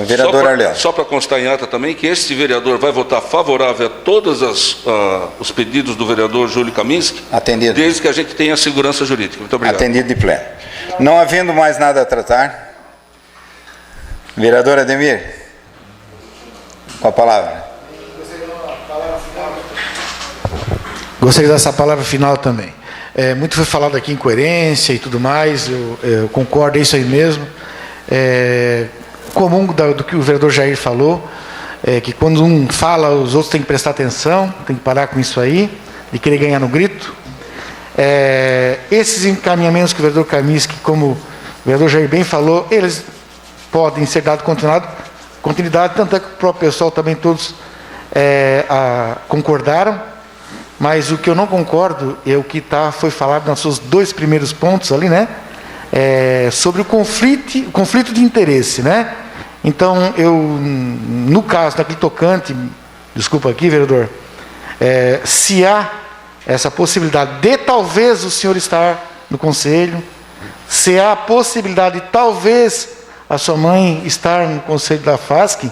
Vereador Arleu. Só para constar em ata também que este vereador vai votar favorável a todos os pedidos do vereador Júlio Kaminski, atendido, desde que a gente tenha segurança jurídica. Muito obrigado. Atendido de pleno. Não havendo mais nada a tratar, vereador Ademir, com a palavra. Gostaria dessa palavra final também. Muito foi falado aqui em coerência e tudo mais, eu concordo, é isso aí mesmo. Comum do que o vereador Jair falou, que quando um fala, os outros têm que prestar atenção, tem que parar com isso aí, de querer ganhar no grito. Esses encaminhamentos que o vereador Kaminski, como o vereador Jair bem falou, eles podem ser dados continuidade, tanto é que o próprio pessoal também todos concordaram. Mas o que eu não concordo é o que foi falado nos seus 2 primeiros pontos ali, né? Sobre o conflito de interesse, né? Então, no caso daquele tocante, desculpa aqui, vereador, se há essa possibilidade de talvez o senhor estar no conselho, se há a possibilidade de talvez a sua mãe estar no conselho da FASC,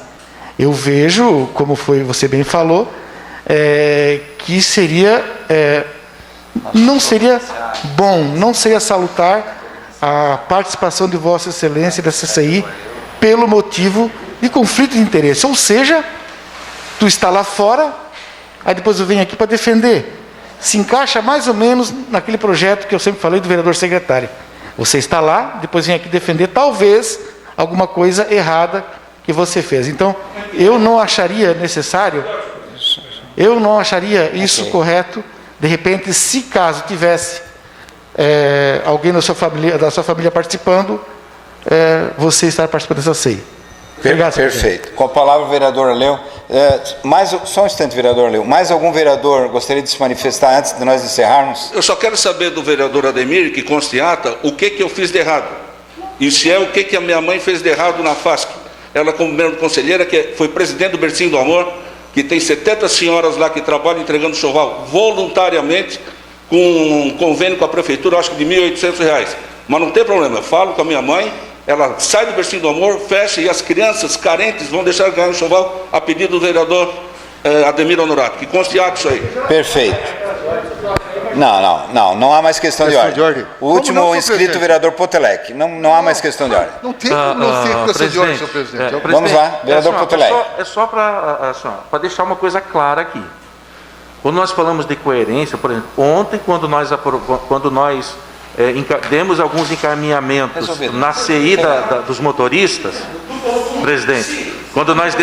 eu vejo, como você bem falou, que seria, não seria bom, não seria salutar a participação de Vossa Excelência da CCI pelo motivo de conflito de interesse. Ou seja, tu está lá fora, aí depois eu venho aqui para defender. Se encaixa mais ou menos naquele projeto que eu sempre falei do vereador secretário. Você está lá, depois vem aqui defender talvez alguma coisa errada que você fez. Então, eu não acharia necessário, eu não acharia isso correto, de repente, se caso tivesse alguém da sua família participando, você estar participando dessa CEI. Obrigado, perfeito. Com a palavra, o vereador Arleu. Só um instante, vereador Arleu. Mais algum vereador gostaria de se manifestar antes de nós encerrarmos? Eu só quero saber do vereador Ademir, que conste em ata, o que eu fiz de errado. E se é o que a minha mãe fez de errado na FASC. Ela, como membro conselheira, que foi presidente do Bercinho do Amor, que tem 70 senhoras lá que trabalham entregando enxoval voluntariamente, com um convênio com a prefeitura, acho que de R$ 1.800. Mas não tem problema, eu falo com a minha mãe, ela sai do Bercinho do Amor, fecha, e as crianças carentes vão deixar ganhar um enxoval a pedido do vereador Ademir Honorato, que conste isso aí. Perfeito. Não há mais questão de ordem. O último inscrito, vereador Potelec. Não há mais questão de ordem. Não tem como não ter questão de ordem, senhor presidente. Vamos lá, vereador Potelec. É só para deixar uma coisa clara aqui. Quando nós falamos de coerência, por exemplo, ontem, quando nós demos alguns encaminhamentos na CI dos motoristas, presidente, quando nós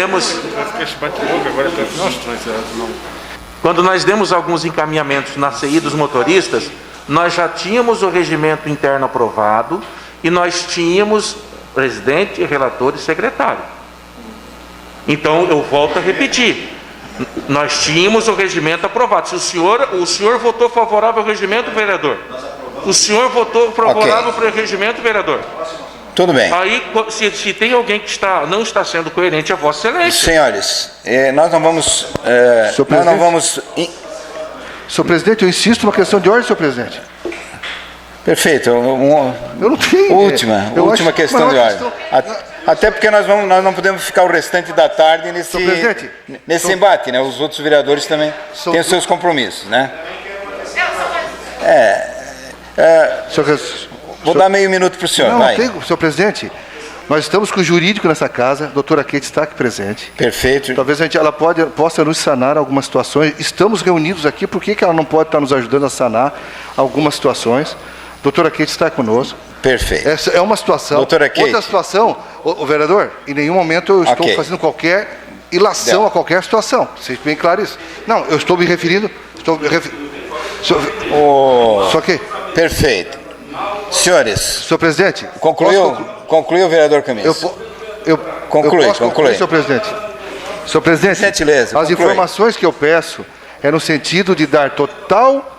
demos alguns encaminhamentos na CI dos motoristas, nós já tínhamos o regimento interno aprovado e nós tínhamos presidente, relator e secretário. Então, eu volto a repetir. Nós tínhamos o regimento aprovado. Se o senhor votou favorável ao regimento, vereador? O senhor votou favorável para o regimento, vereador? Tudo bem. Aí, se tem alguém que não está sendo coerente, é Vossa Excelência. Senhores, nós não vamos... Senhor presidente, eu insisto numa questão de ordem, senhor presidente. Perfeito. Eu não tenho. Última questão de ordem. Até porque nós não podemos ficar o restante da tarde nesse embate, né? Os outros vereadores também têm os seus compromissos, né? Vou dar meio minuto para o senhor, vai. Senhor presidente, nós estamos com o jurídico nessa casa, a doutora Kate está aqui presente. Perfeito. Talvez ela possa nos sanar algumas situações. Estamos reunidos aqui, por que ela não pode estar nos ajudando a sanar algumas situações? A doutora Kate está conosco. Perfeito. Essa é uma situação. Doutora Kate. Outra situação, o vereador, em nenhum momento eu estou fazendo qualquer ilação a qualquer situação. Seja bem claro isso. Não, eu estou me referindo... Só que... Perfeito. Senhores... Senhor presidente... Concluiu, vereador Camilo. Conclui. Senhor presidente. Senhor presidente, gentileza, as informações que eu peço é no sentido de dar total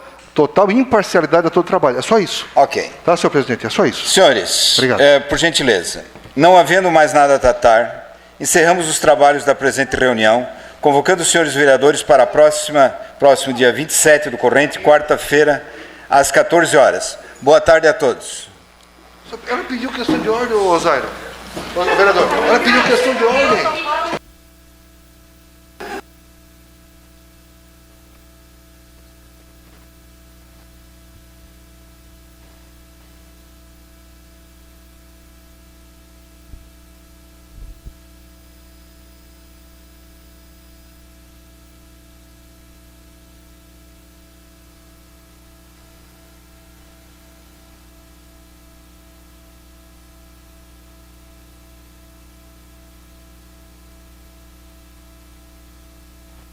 imparcialidade a todo o trabalho. É só isso. Ok. Tá, senhor presidente? É só isso. Senhores, obrigado. Por gentileza, não havendo mais nada a tratar, encerramos os trabalhos da presente reunião, convocando os senhores vereadores para próximo dia 27 do corrente, quarta-feira, às 14 horas. Boa tarde a todos. Ela pediu questão de ordem, Osairo. Vereador, ela pediu questão de ordem.